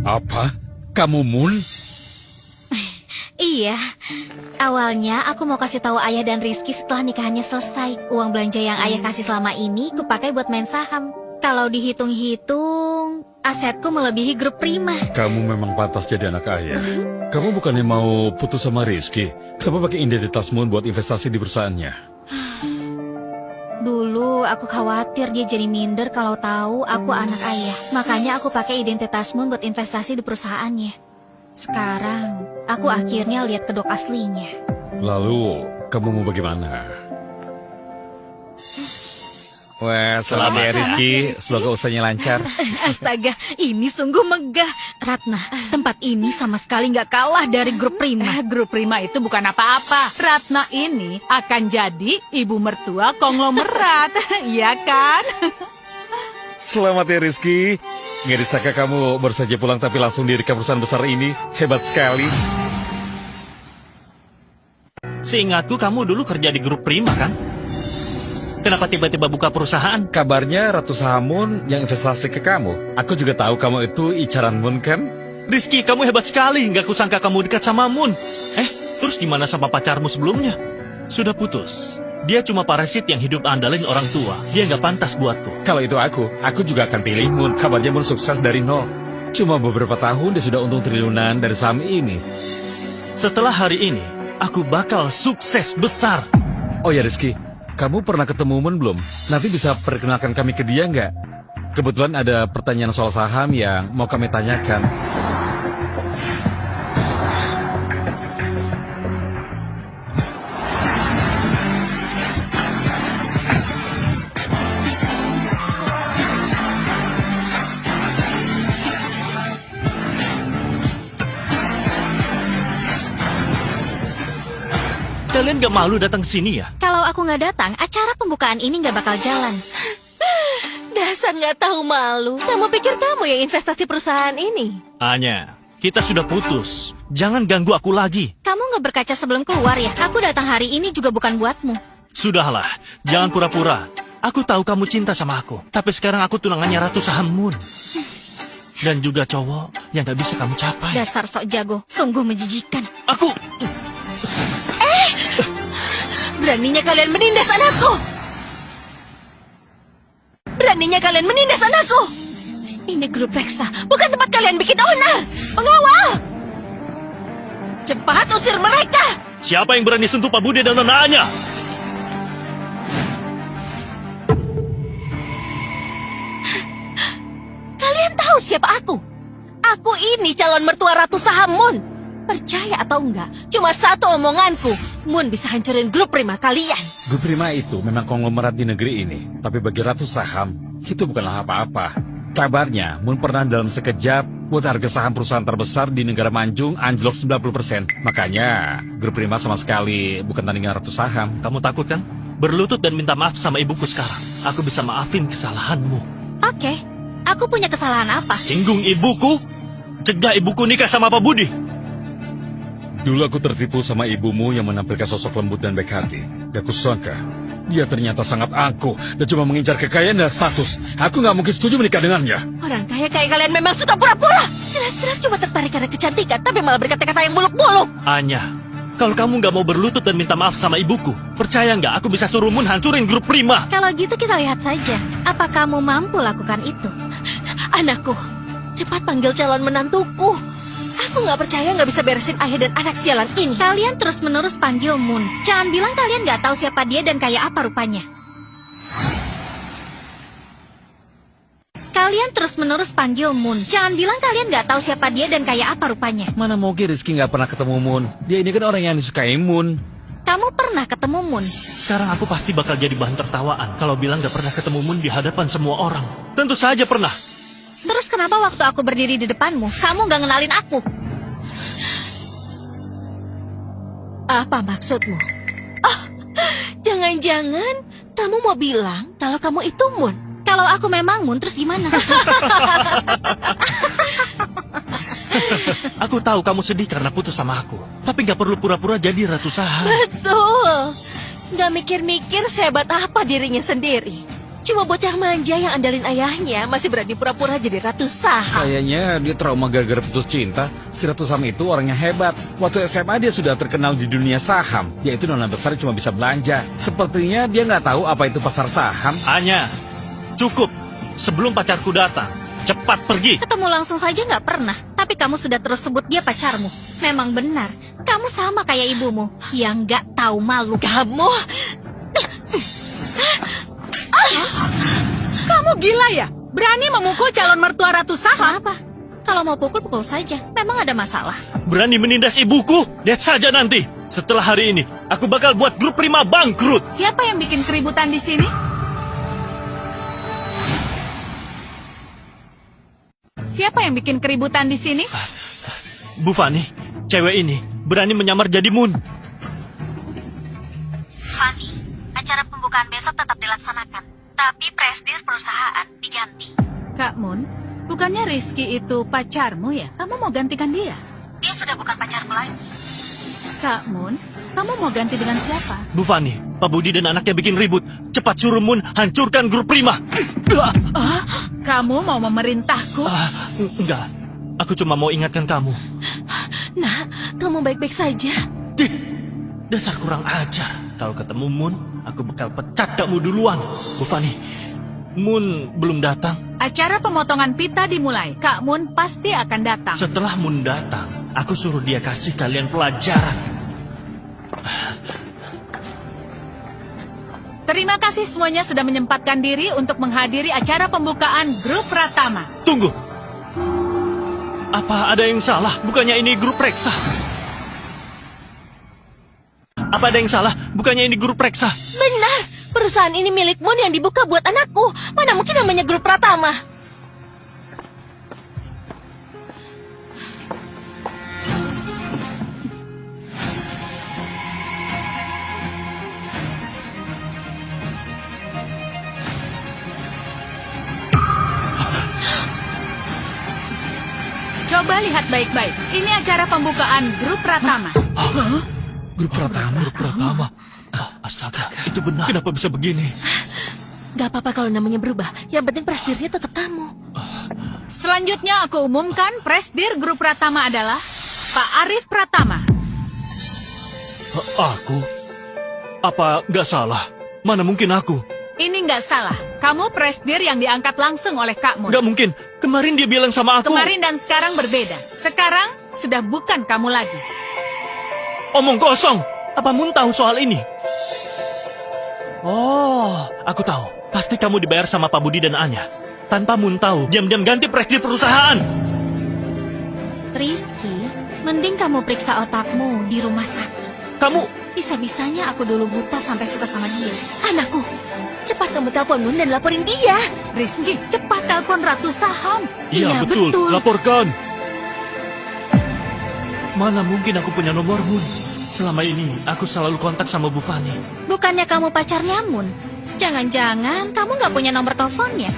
Apa? Kamu Moon? Iya, awalnya aku mau kasih tahu Ayah dan Rizky setelah nikahannya selesai. Uang belanja yang Ayah kasih selama ini kupakai buat main saham. Kalau dihitung-hitung, asetku melebihi grup Prima. Kamu memang pantas jadi anak ayah. Kamu bukannya mau putus sama Rizky? Kenapa pakai identitas Moon buat investasi di perusahaannya? Dulu aku khawatir dia jadi minder kalau tahu aku anak Ayah. Makanya aku pakai identitas Moon buat investasi di perusahaannya. Sekarang, aku akhirnya lihat kedok aslinya. Lalu, kamu mau bagaimana? Wah, selamat ya Rizky. Semoga usahanya lancar. Astaga, ini sungguh megah. Ratna, tempat ini sama sekali nggak kalah dari grup Prima. Grup Prima itu bukan apa-apa. Ratna ini akan jadi ibu mertua konglomerat. Iya kan? Selamat ya Rizky. Nggak disangka kamu baru saja pulang tapi langsung diri ke perusahaan besar ini. Hebat sekali. Seingatku kamu dulu kerja di grup Prima kan? Kenapa tiba-tiba buka perusahaan? Kabarnya Ratu Saham Moon yang investasi ke kamu. Aku juga tahu kamu itu incaran Moon kan? Rizky, kamu hebat sekali. Nggak kusangka kamu dekat sama Moon. Terus gimana sama pacarmu sebelumnya? Sudah putus. Dia cuma parasit yang hidup andalin orang tua. Dia nggak pantas buatku. Kalau itu aku juga akan pilih Moon. Kabarnya Moon sukses dari nol. Cuma beberapa tahun dia sudah untung triliunan dari saham ini. Setelah hari ini, aku bakal sukses besar. Oh ya Rizky, kamu pernah ketemu Moon belum? Nanti bisa perkenalkan kami ke dia nggak? Kebetulan ada pertanyaan soal saham yang mau kami tanyakan. Kalian gak malu datang ke sini ya? Kalau aku nggak datang, acara pembukaan ini nggak bakal jalan. Dasar nggak tahu malu. Kamu pikir kamu yang investasi perusahaan ini? Anya, kita sudah putus. Jangan ganggu aku lagi. Kamu nggak berkaca sebelum keluar ya? Aku datang hari ini juga bukan buatmu. Sudahlah, jangan pura-pura. Aku tahu kamu cinta sama aku. Tapi sekarang aku tunangannya Ratu Saham Moon. Dan juga cowok yang gak bisa kamu capai. Dasar sok jago, sungguh menjijikan. Aku... Beraninya kalian menindas anakku! Beraninya kalian menindas anakku! Ini grup reksa, bukan tempat kalian bikin onar! Pengawal! Cepat usir mereka! Siapa yang berani sentuh Pak Bude dan Nana? Kalian tahu siapa aku? Aku ini calon mertua Ratu Saham Moon. Percaya atau enggak, cuma satu omonganku, Moon bisa hancurin grup Prima kalian. Grup Prima itu memang konglomerat di negeri ini. Tapi bagi Ratu Saham, itu bukanlah apa-apa. Kabarnya, Moon pernah dalam sekejap buat harga saham perusahaan terbesar di negara Manjung anjlok 90%. Makanya, grup Prima sama sekali bukan tandingan Ratu Saham. Kamu takut kan? Berlutut dan minta maaf sama ibuku sekarang. Aku bisa maafin kesalahanmu. Oke, aku punya kesalahan apa? Singgung ibuku? Cegah ibuku nikah sama Pak Budi. Dulu aku tertipu sama ibumu yang menampilkan sosok lembut dan baik hati. Gak kusangka, dia ternyata sangat angkuh dan cuma mengincar kekayaan dan status. Aku gak mungkin setuju menikah dengannya. Orang kaya kayak kalian memang suka pura-pura. Jelas-jelas cuma tertarik karena kecantikan, tapi malah berkata-kata yang buluk-buluk. Anya, kalau kamu gak mau berlutut dan minta maaf sama ibuku, percaya nggak aku bisa suruh Moon hancurin grup Prima? Kalau gitu kita lihat saja, apa kamu mampu lakukan itu? Anakku, cepat panggil calon menantuku. Aku nggak percaya nggak bisa beresin ayah dan anak sialan ini. Kalian terus-menerus panggil Moon. Jangan bilang kalian nggak tahu siapa dia dan kayak apa rupanya. Kalian terus-menerus panggil Moon. Jangan bilang kalian nggak tahu siapa dia dan kayak apa rupanya. Mana mungkin Rizky gak pernah ketemu Moon. Dia ini kan orang yang disukai Moon. Kamu pernah ketemu Moon? Sekarang aku pasti bakal jadi bahan tertawaan kalau bilang gak pernah ketemu Moon di hadapan semua orang. Tentu saja pernah. Terus kenapa waktu aku berdiri di depanmu, kamu nggak ngenalin aku? Apa maksudmu? Oh, jangan-jangan kamu mau bilang kalau kamu itu Moon? Kalau aku memang Moon, terus gimana? Aku tahu kamu sedih karena putus sama aku. Tapi gak perlu pura-pura jadi Ratu Saham. Betul. Nggak mikir-mikir sehebat apa dirinya sendiri. Cuma bocah manja yang andalin ayahnya masih berani pura-pura jadi ratu saham. Kayaknya dia trauma gara-gara putus cinta. Si Ratu Saham itu orangnya hebat. Waktu SMA dia sudah terkenal di dunia saham. Dia itu nona besar cuma bisa belanja. Sepertinya dia nggak tahu apa itu pasar saham. Anya, cukup. Sebelum pacarku datang, cepat pergi. Ketemu langsung saja nggak pernah, tapi kamu sudah terus sebut dia pacarmu. Memang benar, kamu sama kayak ibumu yang nggak tahu malu. Kamu Kamu gila ya? Berani memukul calon mertua Ratu Saham? Apa? Kalau mau pukul saja. Memang ada masalah. Berani menindas ibuku? Lihat saja nanti. Setelah hari ini, aku bakal buat grup Prima bangkrut. Siapa yang bikin keributan di sini? Siapa yang bikin keributan di sini? Bu Fani, cewek ini berani menyamar jadi Moon. Fanny, acara pembukaan besok tetap dilaksanakan. Tapi presdir perusahaan diganti. Kak Moon, bukannya Rizky itu pacarmu ya? Kamu mau gantikan dia? Dia sudah bukan pacarmu lagi. Kak Moon, kamu mau ganti dengan siapa? Bu Fani, Pak Budi dan anaknya bikin ribut. Cepat suruh Moon hancurkan grup Prima. Kamu mau memerintahku? Enggak, aku cuma mau ingatkan kamu. Nak, kamu baik-baik saja. Dasar kurang ajar. Kalau ketemu Moon, aku bakal pecat kamu duluan. Bu Fani, Moon belum datang. Acara pemotongan pita dimulai. Kak Moon pasti akan datang. Setelah Moon datang, aku suruh dia kasih kalian pelajaran. Terima kasih semuanya sudah menyempatkan diri untuk menghadiri acara pembukaan grup Pratama. Tunggu. Apa ada yang salah? Bukannya ini grup Reksa? Apa ada yang salah? Bukannya ini grup Reksa? Benar, perusahaan ini milik Moon yang dibuka buat anakku. Mana mungkin namanya grup Pratama? Coba lihat baik-baik. Ini acara pembukaan grup Pratama. Grup Pratama. Astaga, itu benar. Kenapa bisa begini? Gak apa-apa kalau namanya berubah. Yang penting presdirnya tetap kamu. Selanjutnya aku umumkan presdir grup Pratama adalah Pak Arif Pratama. Aku? Apa nggak salah? Mana mungkin aku? Ini nggak salah. Kamu presdir yang diangkat langsung oleh Kak Moon. Nggak mungkin. Kemarin dia bilang sama aku. Kemarin dan sekarang berbeda. Sekarang sudah bukan kamu lagi. Omong kosong. Apa Moon tahu soal ini? Oh, aku tahu. Pasti kamu dibayar sama Pak Budi dan Anya. Tanpa Moon tahu, diam-diam ganti presdir perusahaan. Rizky, mending kamu periksa otakmu di rumah sakit. Kamu... Bisa-bisanya aku dulu buta sampai suka sama dia. Anakku, cepat kamu telepon Moon dan laporin dia. Rizky, cepat telepon Ratu Saham. Iya, betul. Laporkan. Mana mungkin aku punya nomor Moon? Selama ini, aku selalu kontak sama Bu Fani. Bukannya kamu pacarnya Moon? Jangan-jangan kamu nggak punya nomor teleponnya?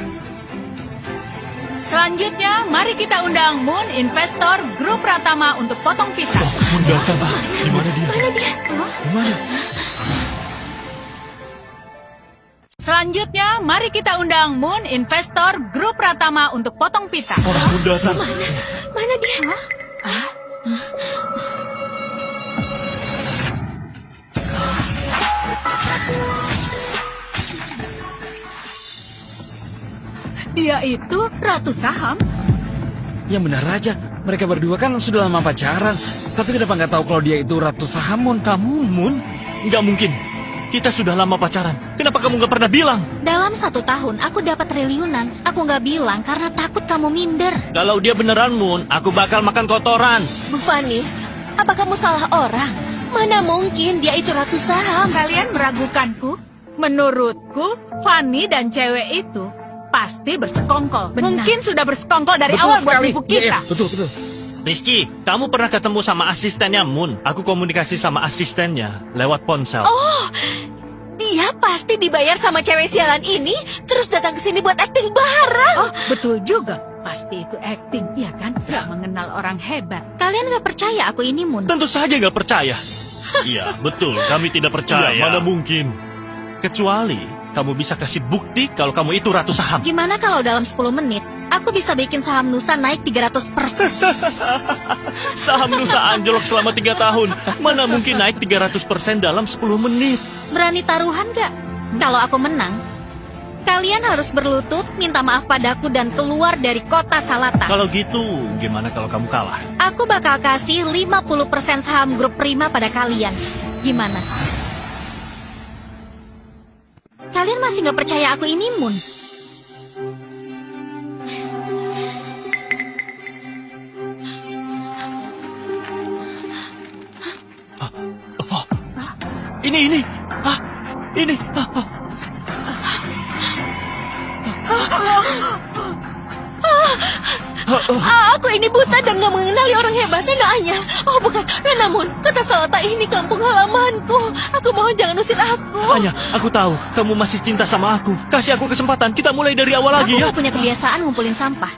Selanjutnya, mari kita undang Moon investor grup Pratama untuk potong pita. Moon datang. Di mana dia? Mana dia? Di mana? Selanjutnya, mari kita undang Moon investor grup Pratama untuk potong pita. Moon datang. Mana dia? Dia itu Ratu Saham. Yang benar aja, mereka berdua kan sudah lama pacaran. Tapi kenapa nggak tahu kalau dia itu Ratu Saham, Moon? Kamu, Moon? Nggak mungkin. Kita sudah lama pacaran. Kenapa kamu nggak pernah bilang? Dalam 1 tahun, aku dapat triliunan. Aku nggak bilang karena takut kamu minder. Kalau dia beneran, Moon, aku bakal makan kotoran. Bu Fani, apa kamu salah orang? Mana mungkin dia itu Ratu Saham? Kalian meragukanku? Menurutku, Fanny dan cewek itu pasti bersekongkol. Benar. Mungkin sudah bersekongkol dari Betul awal buat sekali. nipu Iya, kita. iya, betul. Rizky, kamu pernah ketemu sama asistennya Moon? Aku komunikasi sama asistennya lewat ponsel. Oh, dia pasti dibayar sama cewek sialan ini, terus datang ke sini buat akting bareng. Oh, betul juga. Pasti itu acting, iya kan? Gak mengenal orang hebat. Kalian nggak percaya aku ini Moon? Tentu saja nggak percaya. Iya, betul. Kami tidak percaya. Mana mungkin. Kecuali kamu bisa kasih bukti kalau kamu itu ratu saham? Gimana kalau dalam 10 menit, aku bisa bikin saham Nusa naik 300%? Saham Nusa anjlok selama 3 tahun. Mana mungkin naik 300% dalam 10 menit? Berani taruhan gak? Kalau aku menang, kalian harus berlutut, minta maaf padaku dan keluar dari kota Salata. Kalau gitu, gimana kalau kamu kalah? Aku bakal kasih 50% saham grup Prima pada kalian. Gimana? Kalian masih gak percaya aku ini Moon? Ini. Ah, ini. Aku ini buta dan gak mengenali orang hebat. Nona Anya. Oh bukan, Nona Moon. Kota Salata ini kampung halamanku. Aku mohon jangan usir aku. Anya, aku tahu kamu masih cinta sama aku. Kasih aku kesempatan, kita mulai dari awal lagi Aku ya. gak punya kebiasaan ngumpulin sampah.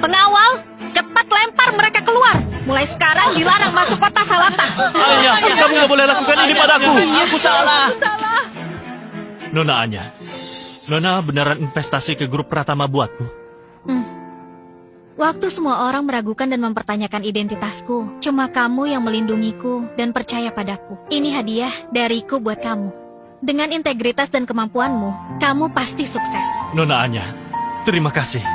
Pengawal, cepat lempar mereka keluar. Mulai sekarang dilarang masuk kota Salata. Anya, kamu gak boleh lakukan ini padaku. Aku salah. Nona Anya, Nona beneran investasi ke grup Pratama buatku? Waktu semua orang meragukan dan mempertanyakan identitasku, cuma kamu yang melindungiku dan percaya padaku. Ini hadiah dariku buat kamu. Dengan integritas dan kemampuanmu, kamu pasti sukses. Nona Anya, terima kasih.